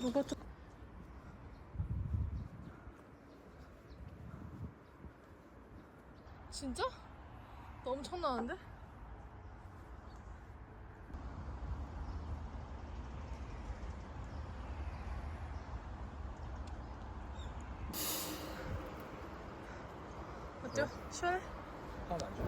누가 좀 진짜? 나 엄청나는데? 어때요? 시원해? 하나도 안 좋아.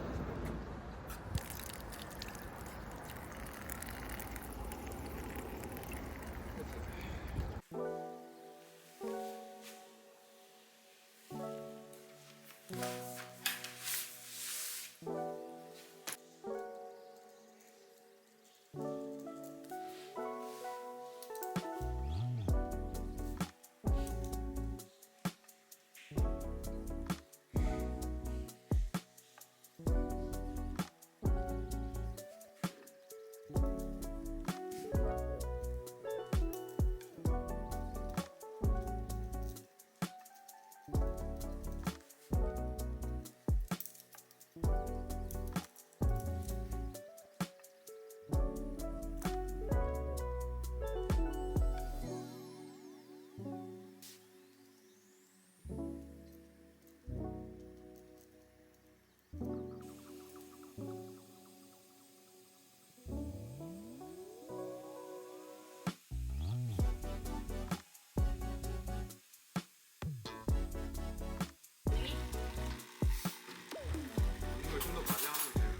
이걸 좀 더 많이 하면 되는데.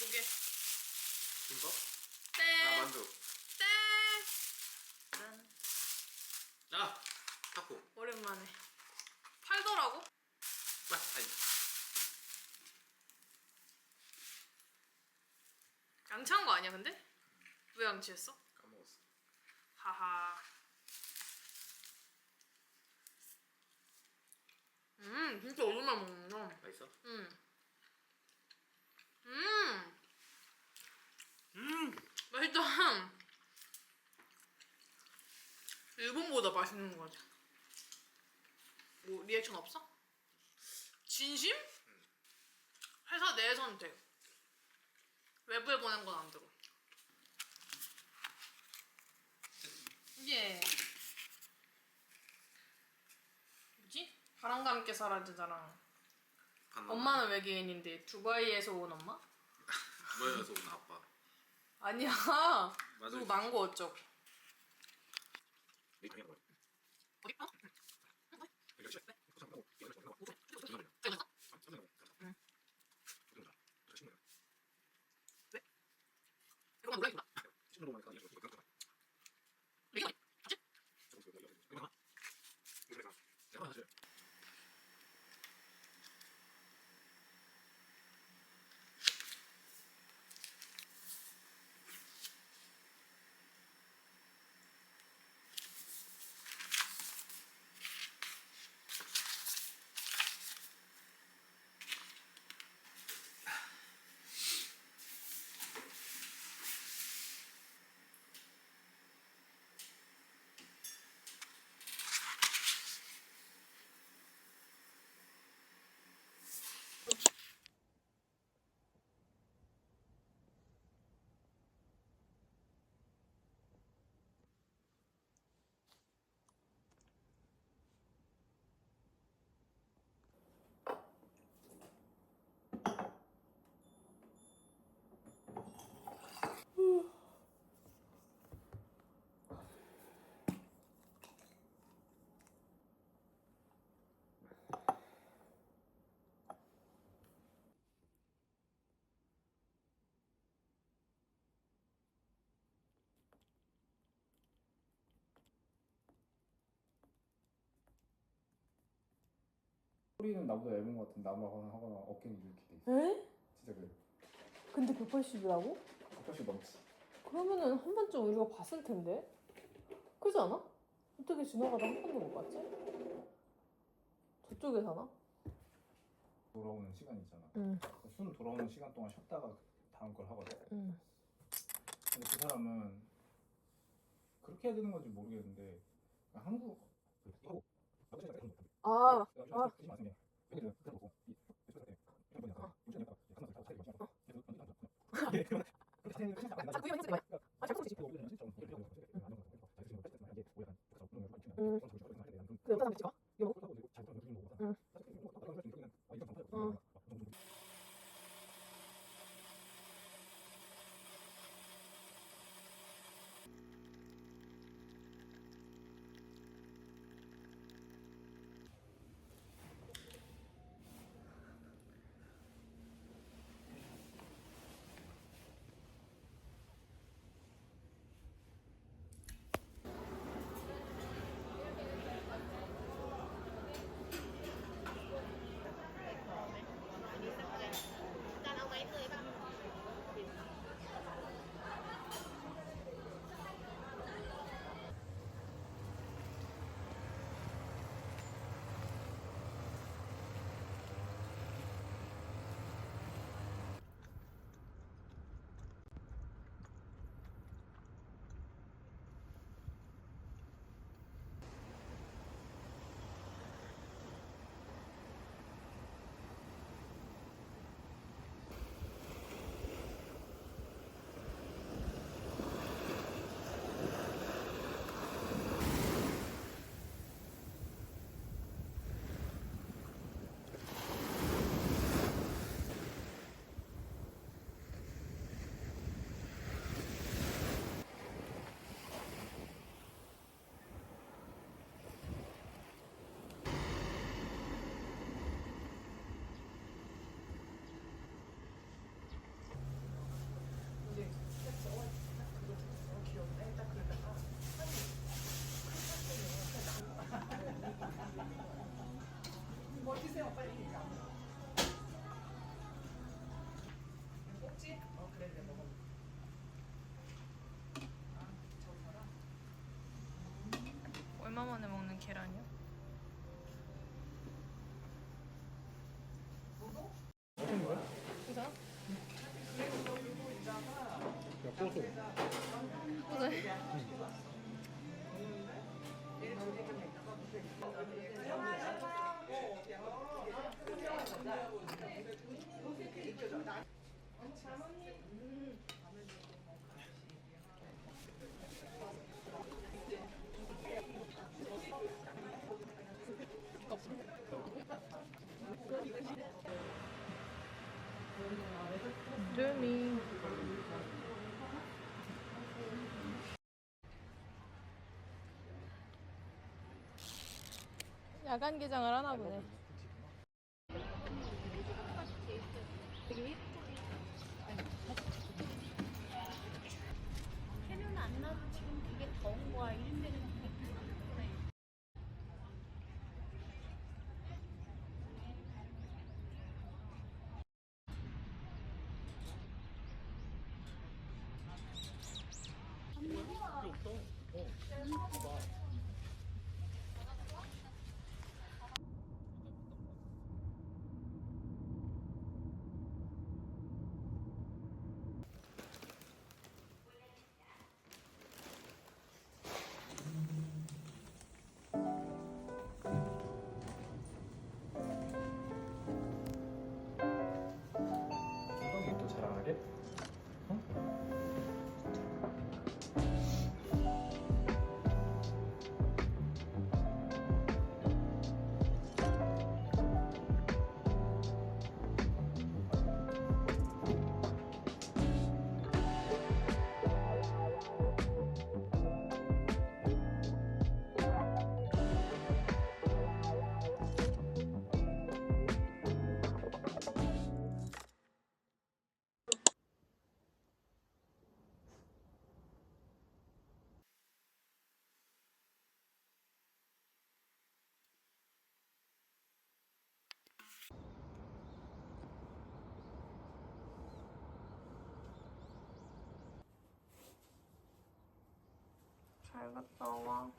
뭐게? 김밥? 땡! 만두. 땡! 아! 타코. 오랜만에 팔더라고? 아니. 양치한 거 아니야 근데? 왜 양치했어? 까먹었어. 하하. 진짜 오랜만에 먹는다. 맛있어? 맛있다. 일본보다 맛있는 거 같아. 뭐 리액션 없어? 진심? 회사 내 선택. 외부에 보낸 건 안 들어. 이게 뭐지? 바람과 함께 사라지잖아. 엄마는 외계인인데 두바이에서 온 엄마? 두바이에서 온 아빠. 아니야. 맞아요. 누구 망고 어쩌고. 어디? 어? 왜? 이거만 놀라겠구나. 이거 맞지? 허리는 나보다 얇은 것 같은데 하거나 어깨는 이렇게 돼 있어. 에? 진짜 그래. 근데 180이라고? 180 넘지. 그러면은 한 번쯤 우리가 봤을 텐데? 그렇지 않아? 어떻게 지나가다 한 번도 못 봤지? 저쪽에 사나? 돌아오는 시간 있잖아. 응. 순 돌아오는 시간 동안 쉬었다가 다음 걸 하거든. 응. 근데 그 사람은 그렇게 해야 되는 건지 모르겠는데 한국 아, 그 옆에 사람 찍어? 이거 먹고? 응. 얼마 만에 먹는 계란이야? 어떤 거야? 괜찮아? 야, 고소. 그래? 루미 야간 개장을 하나 보네. 해는 안 나도 지금 되게 더운 거야. 이런 데는 잘 갔다 와.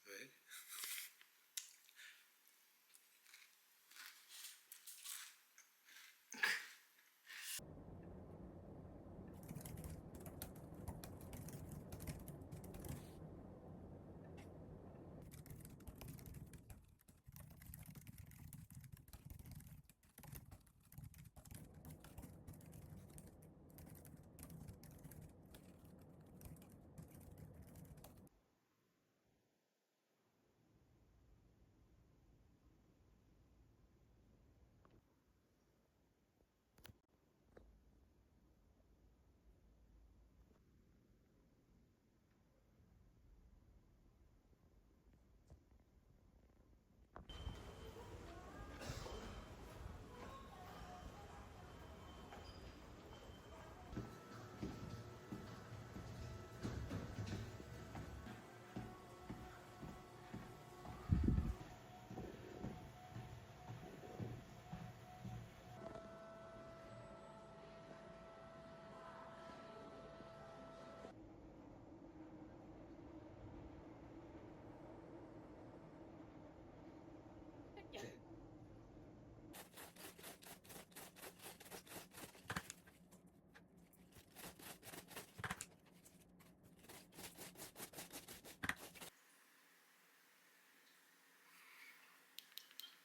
왜?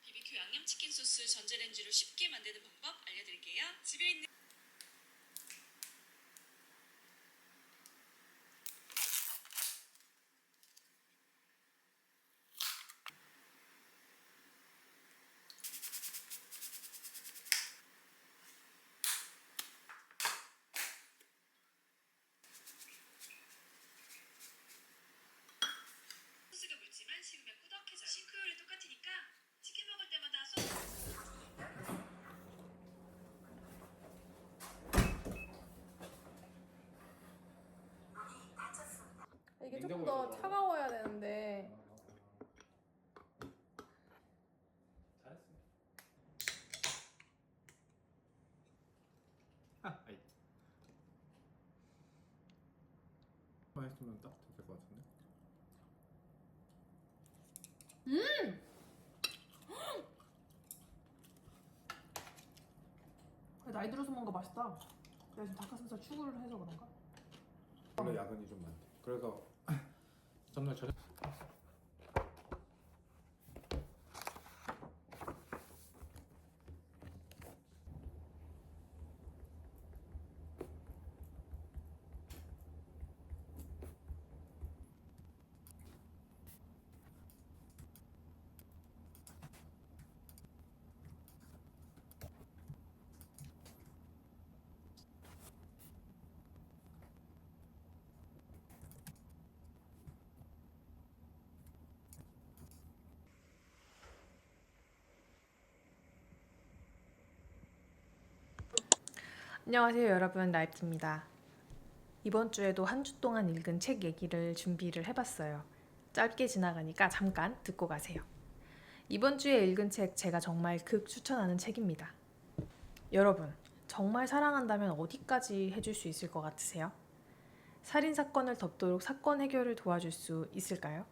BBQ 양념치킨 소스 전자레인지로 쉽게 만드는 방법 알려드릴게요. 집에 있는 소스가 묽지만 식으면 꾸덕해져요. 싱크로율이 똑같으니까 치킨 먹을 때마다 소스 이게 조금 더 차가워야 되는데. 잘했어. 아이. 했으면 딱 됐을 것 같은데. 나이 들어서 뭔가 맛있다. 내가 지금 닭가슴살 추구를 해서 그런가? 원래 야근이 좀 많대. 그래서 전날 저녁 안녕하세요 여러분, 나이트입니다. 이번 주에도 한 주 동안 읽은 책 얘기를 준비를 해봤어요. 짧게 지나가니까 잠깐 듣고 가세요. 이번 주에 읽은 책 제가 정말 극 추천하는 책입니다. 여러분, 정말 사랑한다면 어디까지 해줄 수 있을 것 같으세요? 살인사건을 덮도록 사건 해결을 도와줄 수 있을까요?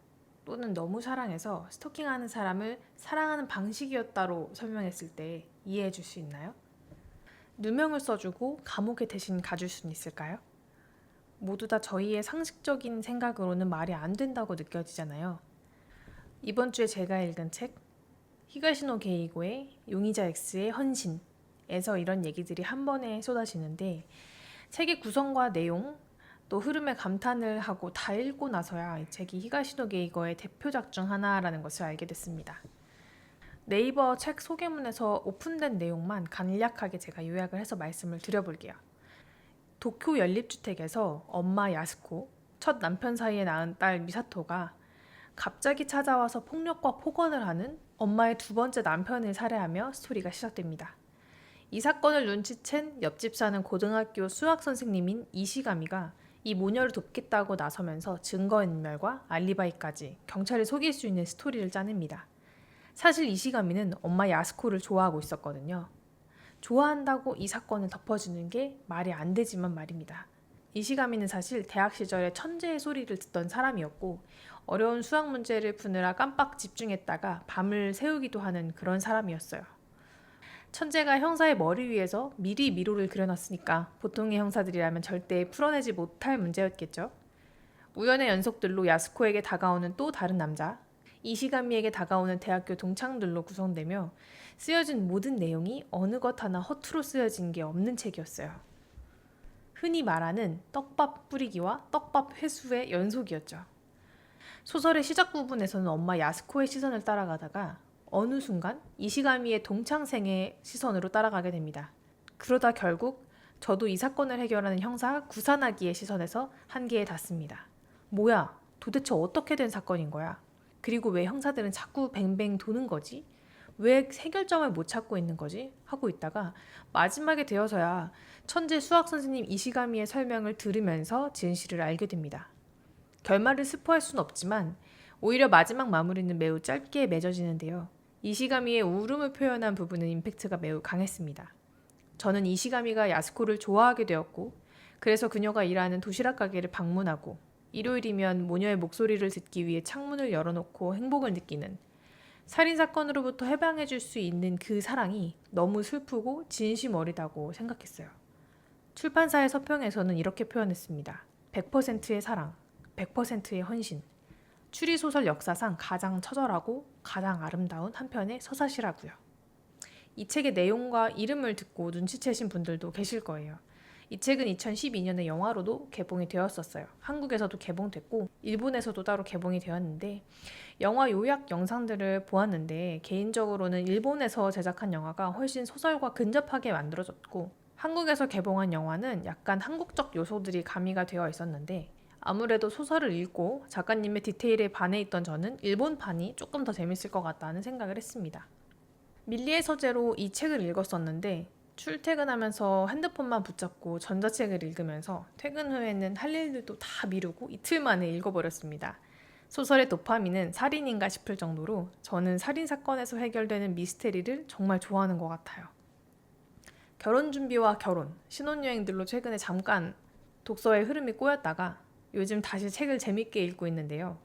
또는 너무 사랑해서 스토킹하는 사람을 사랑하는 방식이었다로 설명했을 때 이해해줄 수 있나요? 누명을 써주고 감옥에 대신 가줄 수는 있을까요? 모두 다 저희의 상식적인 생각으로는 말이 안 된다고 느껴지잖아요. 이번 주에 제가 읽은 책 히가시노 게이고의 용의자 X의 헌신에서 이런 얘기들이 한 번에 쏟아지는데, 책의 구성과 내용 또 흐름에 감탄을 하고 다 읽고 나서야 이 책이 히가시노 게이거의 대표작 중 하나라는 것을 알게 됐습니다. 네이버 책 소개문에서 오픈된 내용만 간략하게 제가 요약을 해서 말씀을 드려볼게요. 도쿄 연립주택에서 엄마 야스코, 첫 남편 사이에 낳은 딸 미사토가 갑자기 찾아와서 폭력과 폭언을 하는 엄마의 두 번째 남편을 살해하며 스토리가 시작됩니다. 이 사건을 눈치챈 옆집 사는 고등학교 수학 선생님인 이시가미가 이 모녀를 돕겠다고 나서면서 증거인멸과 알리바이까지 경찰을 속일 수 있는 스토리를 짜냅니다. 사실 이시가미는 엄마 야스코를 좋아하고 있었거든요. 좋아한다고 이 사건을 덮어주는 게 말이 안 되지만 말입니다. 이시가미는 사실 대학 시절에 천재의 소리를 듣던 사람이었고, 어려운 수학 문제를 푸느라 깜빡 집중했다가 밤을 새우기도 하는 그런 사람이었어요. 천재가 형사의 머리 위에서 미리 미로를 그려놨으니까 보통의 형사들이라면 절대 풀어내지 못할 문제였겠죠. 우연의 연속들로 야스코에게 다가오는 또 다른 남자, 이시가미에게 다가오는 대학교 동창들로 구성되며 쓰여진 모든 내용이 어느 것 하나 허투루 쓰여진 게 없는 책이었어요. 흔히 말하는 떡밥 뿌리기와 떡밥 회수의 연속이었죠. 소설의 시작 부분에서는 엄마 야스코의 시선을 따라가다가 어느 순간 이시가미의 동창생의 시선으로 따라가게 됩니다. 그러다 결국 저도 이 사건을 해결하는 형사 구사나기의 시선에서 한계에 닿습니다. 뭐야, 도대체 어떻게 된 사건인 거야? 그리고 왜 형사들은 자꾸 뱅뱅 도는 거지? 왜 해결점을 못 찾고 있는 거지? 하고 있다가 마지막에 되어서야 천재 수학 선생님 이시가미의 설명을 들으면서 진실을 알게 됩니다. 결말을 스포할 수는 없지만 오히려 마지막 마무리는 매우 짧게 맺어지는데요. 이시가미의 울음을 표현한 부분은 임팩트가 매우 강했습니다. 저는 이시가미가 야스코를 좋아하게 되었고, 그래서 그녀가 일하는 도시락 가게를 방문하고 일요일이면 모녀의 목소리를 듣기 위해 창문을 열어놓고 행복을 느끼는, 살인사건으로부터 해방해줄 수 있는 그 사랑이 너무 슬프고 진심 어리다고 생각했어요. 출판사의 서평에서는 이렇게 표현했습니다. 100%의 사랑, 100%의 헌신. 추리소설 역사상 가장 처절하고 가장 아름다운 한 편의 서사시라고요. 이 책의 내용과 이름을 듣고 눈치채신 분들도 계실 거예요. 이 책은 2012년에 영화로도 개봉이 되었었어요. 한국에서도 개봉됐고 일본에서도 따로 개봉이 되었는데, 영화 요약 영상들을 보았는데 개인적으로는 일본에서 제작한 영화가 훨씬 소설과 근접하게 만들어졌고, 한국에서 개봉한 영화는 약간 한국적 요소들이 가미가 되어 있었는데, 아무래도 소설을 읽고 작가님의 디테일에 반해 있던 저는 일본판이 조금 더 재밌을 것 같다는 생각을 했습니다. 밀리의 서재로 이 책을 읽었었는데, 출퇴근하면서 핸드폰만 붙잡고 전자책을 읽으면서 퇴근 후에는 할 일들도 다 미루고 이틀 만에 읽어버렸습니다. 소설의 도파민은 살인인가 싶을 정도로 저는 살인사건에서 해결되는 미스테리를 정말 좋아하는 것 같아요. 결혼 준비와 결혼, 신혼여행들로 최근에 잠깐 독서의 흐름이 꼬였다가 요즘 다시 책을 재밌게 읽고 있는데요.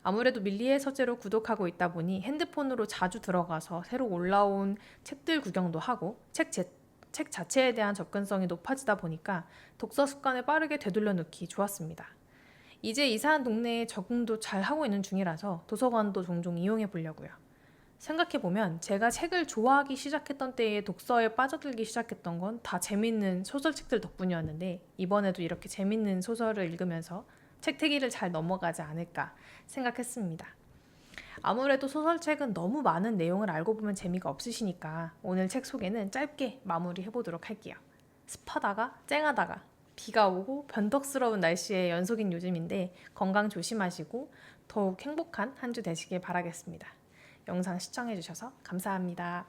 아무래도 밀리의 서재로 구독하고 있다 보니 핸드폰으로 자주 들어가서 새로 올라온 책들 구경도 하고 책 자체에 대한 접근성이 높아지다 보니까 독서 습관을 빠르게 되돌려 놓기 좋았습니다. 이제 이사한 동네에 적응도 잘 하고 있는 중이라서 도서관도 종종 이용해 보려고요. 생각해보면 제가 책을 좋아하기 시작했던 때에 독서에 빠져들기 시작했던 건 다 재밌는 소설책들 덕분이었는데, 이번에도 이렇게 재밌는 소설을 읽으면서 책태기를 잘 넘어가지 않을까 생각했습니다. 아무래도 소설책은 너무 많은 내용을 알고 보면 재미가 없으시니까 오늘 책 소개는 짧게 마무리해보도록 할게요. 습하다가 쨍하다가 비가 오고 변덕스러운 날씨의 연속인 요즘인데 건강 조심하시고 더욱 행복한 한 주 되시길 바라겠습니다. 영상 시청해주셔서 감사합니다.